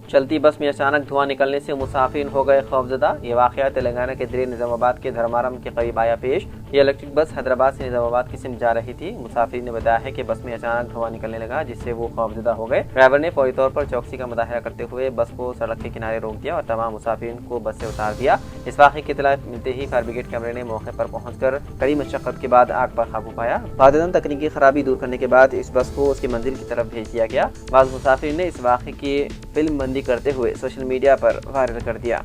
چلتی بس میں اچانک دھواں نکلنے سے مسافرین ہو گئے خوفزدہ۔ یہ واقعہ تلنگانہ کے ضلع نظام آباد کے دھرمارم کے قریب آیا پیش۔ یہ الیکٹرک بس حیدرآباد سے نظام آباد کی سمت جا رہی تھی۔ مسافرین نے بتایا ہے کہ بس میں اچانک دھواں نکلنے لگا جس سے وہ خوفزدہ ہو گئے۔ ڈرائیور نے فوری طور پر چوکسی کا مظاہرہ کرتے ہوئے بس کو سڑک کے کنارے روک دیا اور تمام مسافرین کو بس سے اتار دیا۔ اس واقعے کی اطلاع ملتے ہی فائر بریگیڈ کے عملے نے موقع پر پہنچ کر کڑی مشقت کے بعد آگ پر قابو پایا۔ بعد تکنیکی خرابی دور کرنے کے بعد اس بس کو اس کی منزل کی طرف بھیج دیا گیا۔ بعض مسافرین نے اس واقعے کی فلم بندی کرتے ہوئے سوشل میڈیا پر وائرل کر دیا۔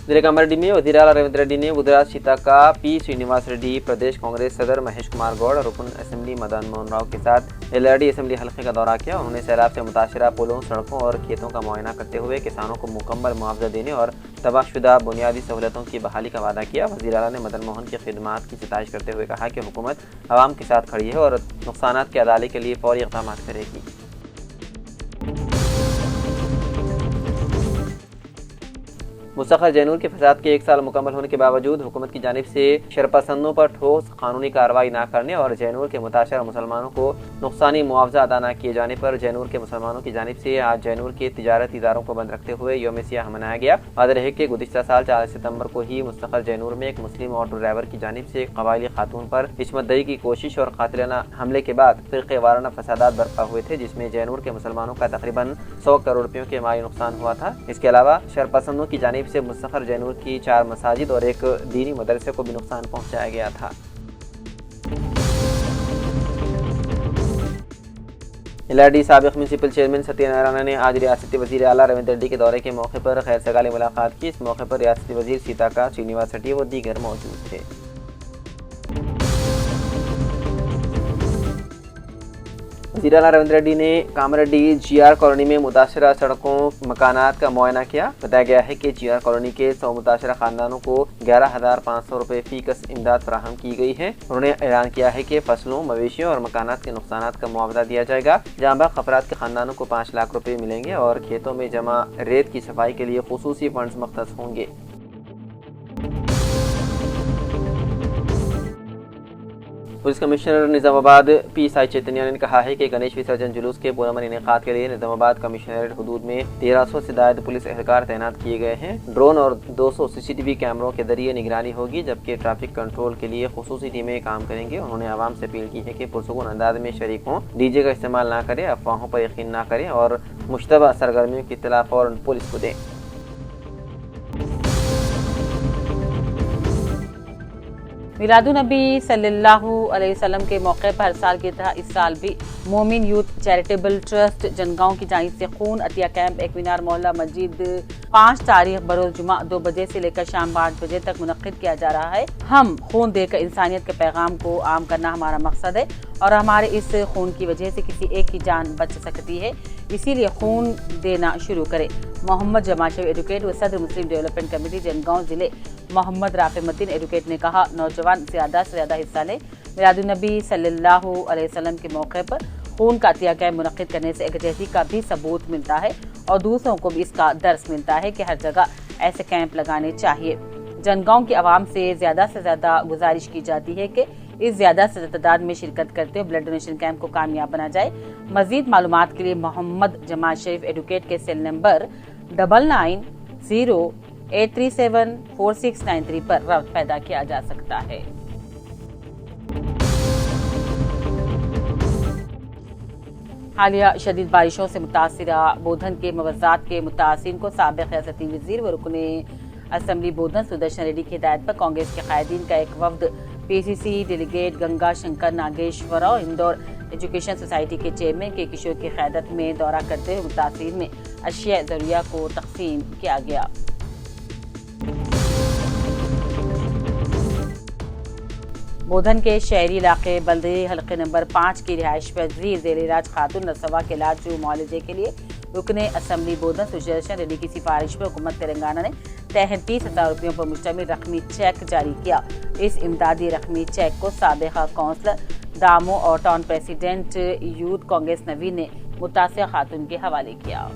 ضلع کاماریڈی میں وزیر اعلیٰ ریونت ریڈی نے بدھراج شیتا کا پی سرینیواس ریڈی، پردیش کانگریس صدر مہیش کمار گوڑ اور رکن اسمبلی مدن موہن راؤ کے ساتھ ایلارڈی اسمبلی حلقے کا دورہ کیا۔ انہوں نے سیلاب سے متاثرہ پلوں، سڑکوں اور کھیتوں کا معائنہ کرتے ہوئے کسانوں کو مکمل معاوضہ دینے اور تباہ شدہ بنیادی سہولتوں کی بحالی کا وعدہ کیا۔ وزیر اعلیٰ نے مدن موہن کی خدمات کی ستائش کرتے ہوئے کہا کہ حکومت عوام کے ساتھ کھڑی ہے اور نقصانات کی ادائیگی کے لیے فوری اقدامات کرے گی۔ مستقر جینور کے فساد کے 1 سال مکمل ہونے کے باوجود حکومت کی جانب سے شرپسندوں پر ٹھوس قانونی کارروائی نہ کرنے اور جینور کے متاثرہ مسلمانوں کو نقصانی معاوضہ ادا نہ کیے جانے پر جینور کے مسلمانوں کی جانب سے آج جینور کے تجارتی اداروں کو بند رکھتے ہوئے یوم سیاہ منایا گیا۔ واضح ہے کہ گزشتہ سال 40 ستمبر کو ہی مستقر جینور میں ایک مسلم آٹو ڈرائیور کی جانب سے ایک قبائلی خاتون پر عصمت دری کی کوشش اور قاتلانہ حملے کے بعد فرقے وارانہ فسادات برپا ہوئے تھے جس میں جینور کے مسلمانوں کا تقریباً 100 کروڑ روپیوں کے مالی نقصان ہوا تھا۔ اس کے علاوہ شرپسندوں کی جانب سے مستقر جینور کی 4 مساجد اور ایک دینی مدرسے کو بھی نقصان پہنچایا گیا تھا۔ ایلارڈی سابق میونسپل چیئرمین ستیہ نارائنا نے آج ریاستی وزیر اعلیٰ ریونت ریڈی کے دورے کے موقع پر خیر سگالی ملاقات کی۔ اس موقع پر ریاستی وزیر سیتاکا سرینیواس ریڈی و دیگر موجود تھے۔ وزیر اعلیٰ ریونت ریڈی نے کاماریڈی جی آر کالونی میں متاثرہ سڑکوں مکانات کا معائنہ کیا۔ بتایا گیا ہے کہ جی آر کالونی کے 100 متاثرہ خاندانوں کو 11,500 روپے فی کس امداد فراہم کی گئی ہے۔ انہوں نے اعلان کیا ہے کہ فصلوں، مویشیوں اور مکانات کے نقصانات کا معاوضہ دیا جائے گا۔ جاں بحق افراد کے خاندانوں کو 5 لاکھ روپے ملیں گے اور کھیتوں میں جمع ریت کی صفائی کے لیے خصوصی فنڈز مختص ہوں گے۔ پولیس کمشنر نظام آباد پی سائی چیتنیا نے کہا ہے کہ گنیش وسرجن جلوس کے پرامن انعقاد کے لیے نظام آباد کمشنریٹ حدود میں 1300 سے زائد پولیس اہلکار تعینات کیے گئے ہیں۔ ڈرون اور 200 CCTV کیمروں کے ذریعے نگرانی ہوگی جبکہ ٹریفک کنٹرول کے لیے خصوصی ٹیمیں کام کریں گے۔ انہوں نے عوام سے اپیل کی ہے کہ پرسکون انداز میں شریک ہوں، ڈی جے کا استعمال نہ کریں، افواہوں پر یقین نہ کریں اور مشتبہ سرگرمیوں کی اطلاع فوراً پولیس کو دیں۔ میلاد النبی صلی اللہ علیہ وسلم کے موقع پر ہر سال کی طرح اس سال بھی مومن یوتھ چیریٹیبل ٹرسٹ جنگاؤں کی جانب سے خون عطیہ کیمپ ایکوینار محلہ مسجد 5 تاریخ بروز جمعہ 2 بجے سے لے کر شام 8 بجے تک منعقد کیا جا رہا ہے۔ ہم خون دے کر انسانیت کے پیغام کو عام کرنا ہمارا مقصد ہے اور ہمارے اس خون کی وجہ سے کسی ایک کی جان بچ سکتی ہے، اسی لیے خون دینا شروع کریں۔ محمد جمال شریف ایڈوکیٹ و صدر مسلم ڈیولپمنٹ کمیٹی جنگاؤں ضلع محمد رافع متین ایڈوکیٹ نے کہا، نوجوان زیادہ سے زیادہ حصہ لیں۔ میلاد النبی صلی اللہ علیہ وسلم کے موقع پر خون کا عطیہ کیمپ منعقد کرنے سے یکجہتی کا بھی ثبوت ملتا ہے اور دوسروں کو بھی اس کا درس ملتا ہے کہ ہر جگہ ایسے کیمپ لگانے چاہیے۔ جنگاؤں کی عوام سے زیادہ گزارش کی جاتی ہے کہ اس زیادہ سے زیادہ تعداد میں شرکت کرتے ہوئے بلڈ ڈونیشن کیمپ کو کامیاب بنا جائے۔ مزید معلومات کے لیے محمد جمال شریف ایڈوکیٹ کے سیل نمبر 9908374693 پر رابطہ پیدا کیا جا سکتا ہے۔ حالیہ شدید بارشوں سے متاثرہ بودھن کے موضوعات کے متاثرین کو سابق ریاستی وزیر و رکن اسمبلی بودھن سدرشن ریڈی کی ہدایت پر کانگریس کے قائدین کا ایک وفد PCC ڈیلیگیٹ گنگا شنکر ناگیشور اور اندور ایجوکیشن سوسائٹی کے چیئرمین کے کشور کی قیادت میں دورہ کرتے ہوئے متاثرین میں اشیاء ضروریہ کو تقسیم کیا گیا۔ بودھن کے شہری علاقے بلدی حلقے نمبر 5 کی رہائش پذیر ذیل علاج خاتون نرسوا کے علاج و معالجے کے لیے رکن اسمبلی بودھن سدرشن ریڈی کی سفارش پر حکومت تلنگانہ نے 33,000 روپیوں پر مشتمل رقمی چیک جاری کیا۔ اس امدادی رقمی چیک کو سابقہ کونسلر دامو اور town president youth Congress Naveen نے متاثرہ خاتون کے حوالے کیا۔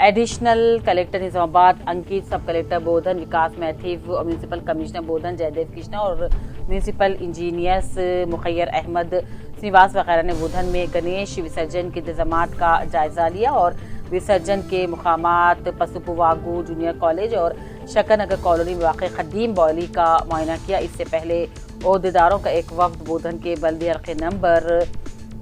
एडिशनल कलेक्टर निजामाबाद अंकित, सब कलेक्टर बोधन विकास मैथिव और म्यूनसिपल कमिश्नर बोधन जयदेव कृष्णा और म्यूनसिपल इंजीनियर्स मुखैर अहमद श्रीवास वगैरह ने बोधन में गणेश विसर्जन के इंतजामात का जायजा लिया और विसर्जन के मुकामात पसुपुवागू जूनियर कॉलेज और शकरनगर कॉलोनी में वाक़ खदीम बॉयली का मुआयना किया। इससे पहले ओहदेदारों का एक वफ्द बोधन के बल्दी हल्के नंबर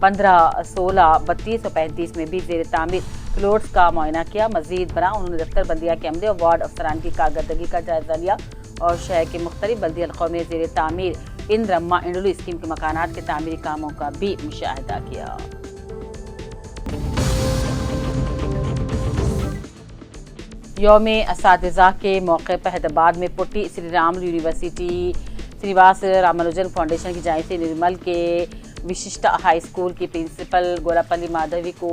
15, 16, 32 और 35 में भी जेर तामीर फ्लोट्स का मुआयना किया। मजीद बना उन्होंने दफ्तर बल्दिया के अमले और वार्ड अफसरान की कारकर्दगी का जायजा लिया और शहर के मुख्तलिफ बल्दी हल्कों में जेर तामीर इन रम्मा इंडलू स्कीम के मकानात के तामीरी कामों का भी मुशाहिदा किया। यौम असातिज़ा के मौके पर हैदराबाद में putty Shri Ram university Shrivas Ramanujan foundation की जानिब से निर्मल के विशिष्ट हाई स्कूल की प्रिंसिपल गोलापल्ली माधवी को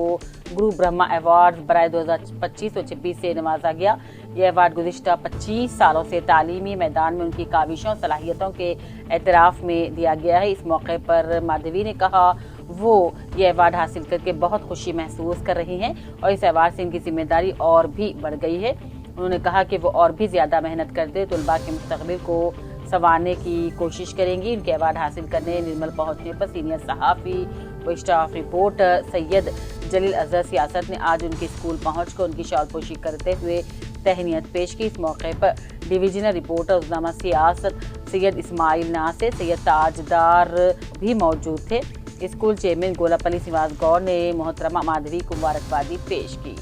गुरु ब्रह्मा अवार्ड बराए 2025 और 26 से नवाजा गया। यह अवार्ड गुज़िश्ता 25 सालों से तालीमी मैदान में उनकी काविशों सलाहियतों के एतराफ़ में दिया गया है। इस मौके पर माधवी ने कहा वो ये अवार्ड हासिल करके बहुत खुशी महसूस कर रही हैं और इस अवार्ड से इनकी जिम्मेदारी और भी बढ़ गई है। उन्होंने कहा कि वो और भी ज़्यादा मेहनत करते तलबा के मुस्तक़बिल को संवारने की कोशिश करेंगी। उनके अवार्ड हासिल करने निर्मल पहुंचने पर सीनियर सहाफ़ी व स्टाफ रिपोर्टर सैयद जलील अजहर सियासत ने आज उनके स्कूल पहुंचकर उनकी शॉलपोशी करते हुए तहनीत पेश की। इस मौके पर डिवीजनल रिपोर्टर उज़्नामा सियासत सैयद इस्माइल नासिर, सैयद ताजदार भी मौजूद थे। स्कूल चेयरमैन गोलापल्ली श्रीवास गौर ने मोहतरमा माधवी को मुबारकबादी पेश की।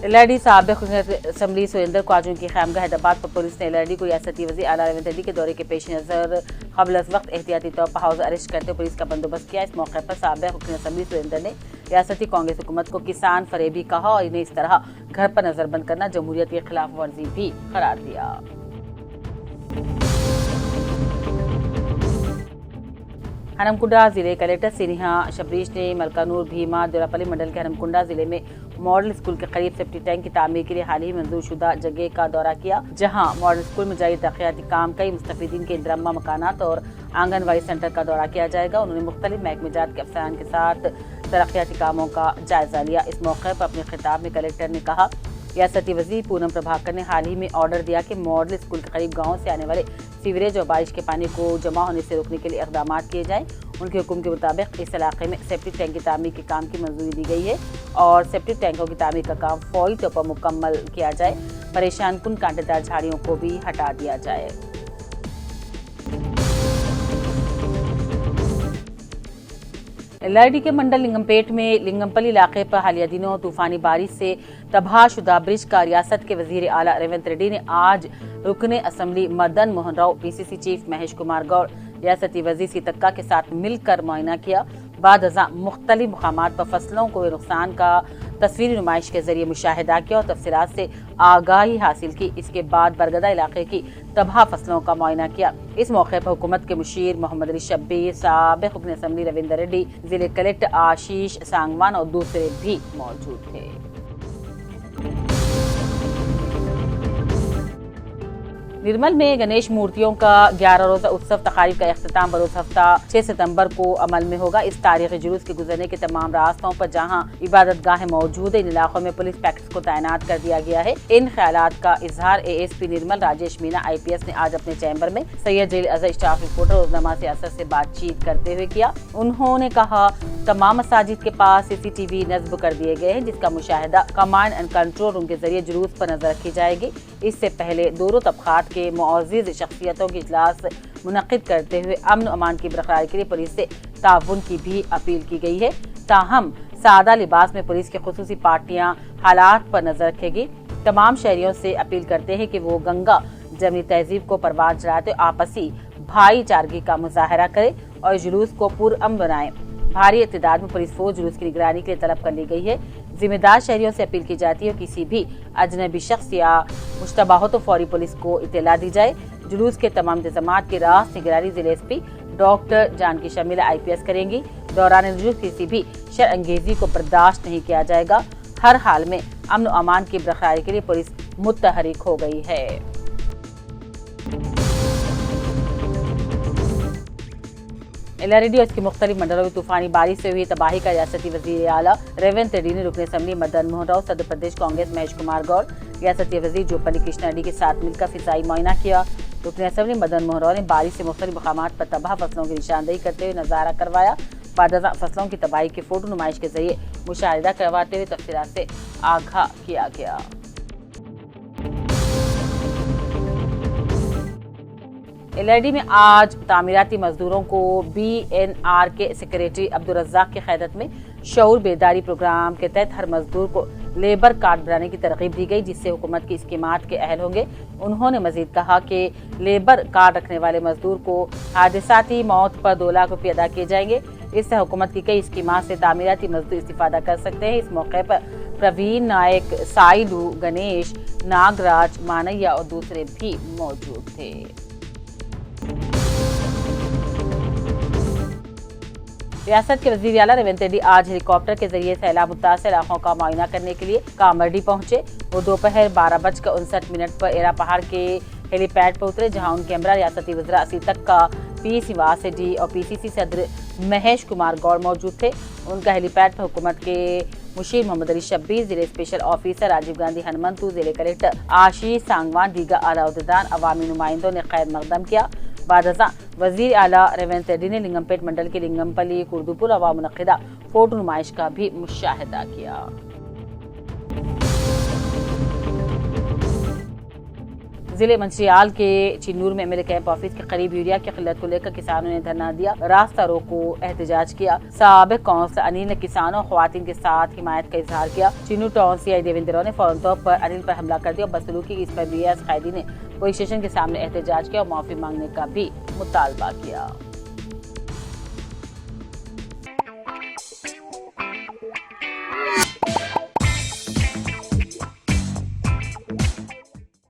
एलआरडी साबिक़ असम्बली सुरेंद्र को आज उनकी खैमगाह हैदराबाद पर पुलिस ने एलआरडी को रियासती वज़ीर आला रेवंत रेड्डी के दौरे के पेश नज़र क़ब्ल वक्त एहतियाती तौर पर हाउस अरेस्ट करते पुलिस का बंदोबस्त किया। इस मौके पर साबिक़ असम्बली सुरेंद्र ने रियासती कांग्रेस हुकूमत को किसान फरेबी कहा और इन्हें इस तरह घर पर नजरबंद करना जमहूरियत की खिलाफ वर्जी भी करार दिया। हरमकुंडा जिले कलेक्टर सिन्हा शबरीश ने मलकानूर भीमा दोरापल्ली मंडल के हरमकुंडा जिले में मॉडल स्कूल के करीब सेफ्टी टैंक की तामीर के लिए हाल ही मंजूर शुदा जगह का दौरा किया, जहां मॉडल स्कूल में जारी तरक्याती काम कई मुस्तफीदीन के इंदरम्मा मकानात और आंगनबाड़ी सेंटर का दौरा किया जाएगा। उन्होंने मुख्तलिफ महकमेजात के अफसरान के साथ तरक्याती कामों का जायजा लिया। इस मौके पर अपने खिताब में कलेक्टर ने कहा रियासती वज़ीर पूनम प्रभाकर ने हाल ही में ऑर्डर दिया कि मॉडल स्कूल के करीब गाँव से आने वाले सीवरेज और बारिश के पानी को जमा होने से रोकने के लिए इक़दाम किए जाएं। उनके हुक्म के मुताबिक इस इलाके में सेप्टिक टैंक की तामीर के काम की मंजूरी दी गई है और सेप्टिक टैंकों की तामीर का काम फौरी तौर पर मुकम्मल किया जाए। परेशान कुन कांटेदार झाड़ियों को भी हटा दिया जाए। एलआरडी के मंडल लिंगमपेट में लिंगमपल्ली इलाके पर हालिया दिनों तूफानी बारिश से तबाह शुदा ब्रिज का रियासत के वजीर आला रेवंत रेड्डी ने आज रुकने assembly Madan Mohan Rao, PCC chief Mahesh Kumar Goud, रियासती वजीर सीतक्का के साथ मिलकर मुआयना किया। बाद अज़ां मुख्तलिफ मुकामात पर फसलों को नुकसान का तस्वीरी नुमाइश के जरिए मुशाहिदा किया और तफसीलात से आगाही हासिल की। इसके बाद बरगदा इलाके की तबाह फसलों का मुआयना किया। इस मौके पर हुकूमत के मुशीर मोहम्मद अली शब्बीर, साबिक़ रुकन असम्बली रविंदर रेड्डी, जिले कलेक्टर आशीष सांगवान और दूसरे भी मौजूद थे। निर्मल में गणेश मूर्तियों का 11 रोजा उत्सव तकारीब का इख्तिताम बरोज़ हफ्ता 6 सितंबर को अमल में होगा। इस तारीखी जुलूस के गुजरने के तमाम रास्तों पर जहां इबादत गाहें मौजूद है, इन इलाकों में पुलिस पैक्स को तैनात कर दिया गया है। इन ख्यालात का इजहार एएसपी निर्मल राजेश मीना IPS ने आज अपने चैम्बर में सैयद जलील अजहर स्टाफ रिपोर्टर उज़्नामा सियासत से बातचीत करते हुए किया। उन्होंने कहा तमाम मसाजिद के पास CCTV नस्ब कर दिए गए हैं, जिसका मुशाहिदा कमांड एंड कंट्रोल रूम के जरिए जुलूस पर नजर रखी जाएगी। इससे पहले दोनों तबकात के मुअज़्ज़िज़ शख्सियतों की इजलास मुनक़िद करते हुए अमन और अमान की बरकरारी के लिए पुलिस से ताउन की भी अपील की गई है। ताहम सादा लिबास में पुलिस की खुसूसी पार्टियां हालात पर नजर रखेगी। तमाम शहरियों से अपील करते हैं कि वो गंगा जमनी तहजीब को परवान चढ़ाते आपसी भाईचारगी का मुजाहरा करें और जुलूस को पुरअमन बनाएं। भारी तादाद में पुलिस फोर्स जुलूस की निगरानी के लिए तलब कर ली गई है। जिम्मेदार शहरियों से अपील की जाती है किसी भी अजनबी शख्स या मुश्तबा हो तो फौरी पुलिस को इत्तला दी जाए। जुलूस के तमाम इंतजामात की रास्त निगरानी जिले SP doctor Janaki Shamila IPS करेंगी। दौरान जुलूस किसी भी शरअंगेजी को बर्दाश्त नहीं किया जाएगा। हर हाल में अमन और अमान की बरकरारी के लिए पुलिस मुतहरिक हो गई है। एलआरडी और इसके मुख्तलिफ मंडलों में तूफानी बारिश से हुई तबाही का रियासती वजीर आला रेवंत रेड्डी ने रुकन असम्बली मदन मोहन राव, सदर प्रदेश कांग्रेस महेश कुमार गौड़, रियासती वजीर जोपल्ली कृष्णा रेड्डी के साथ मिलकर फिजाई मुआयना किया। रुकन असम्बली मदन मोहन राव ने बारिश से मुख्तलिफ मकामात पर तबाह फसलों की निशानदेही करते हुए नज़ारा करवाया। बाद फसलों की तबाही की फोटो नुमाइश के जरिए मुशाहिदा करवाते हुए तफसीलात से आगाह किया गया। एलआरडी में आज तामीराती मजदूरों को बीएनआर के सेक्रेटरी अब्दुल रज़्ज़ाक की क़यादत में शऊर बेदारी प्रोग्राम के तहत हर मजदूर को लेबर कार्ड बनाने की तरगीब दी गई, जिससे हुकूमत की स्कीमात के अहल होंगे। उन्होंने मजीद कहा कि लेबर कार्ड रखने वाले मजदूर को हादसाती मौत पर 2 लाख रुपये अदा किए जाएंगे। इससे हुकूमत की कई स्कीमात से तामीराती मजदूर इस्तिफादा कर सकते हैं। इस मौके पर प्रवीण नायक, साइलू, गणेश, नागराज, मानैया और दूसरे भी मौजूद थे। रियासत के वजीर आला रेवंत रेड्डी आज हेलीकॉप्टर के जरिए सैलाब मुतासर इलाकों का मुआयना करने के लिए कामर्डी पहुंचे। वो दोपहर 12:59 पर एरा पहाड़ के हेलीपैड पर उतरे, जहां उनके हमरा रियासती वज़रा असील तक का पी सिवासेडी और पीसीसी सदर महेश कुमार गौड़ मौजूद थे। उनका हेलीपैड पर हुकूमत के मुशीर मोहम्मद अली शब्बीर, जिले स्पेशल ऑफिसर राजीव गांधी हनुमंतु, जिले कलेक्टर आशीष सांगवान, दीगर आला अहदेदार, अवामी नुमाइंदों ने खैर मकदम किया। बाद वजीर आला रेवंत रेड्डी ने लिंगमपेट मंडल के लिंगमपल्ली, कुर्दुपुर अवा मुनक्किदा फोटो नुमाइश का भी मुशाहिदा किया। जिले मंचियाल के चिन्नूर में एमएलए कैंप ऑफिस के करीब यूरिया की किल्लत को लेकर किसानों ने धरना दिया, रास्ता रोको एहतजाज किया। साबिक काउंसिलर अनिल ने किसानों और ख्वातीन के साथ हिमायत का इजहार किया। चिन्नूर टाउन सीआई देवेंद्र ने फौरन तौर पर अनिल पर हमला कर दिया और बदसलूकी की इस पर बीएस कैदी ने पुलिस स्टेशन के सामने एहतजाज किया और माफी मांगने का भी मुतालबा किया।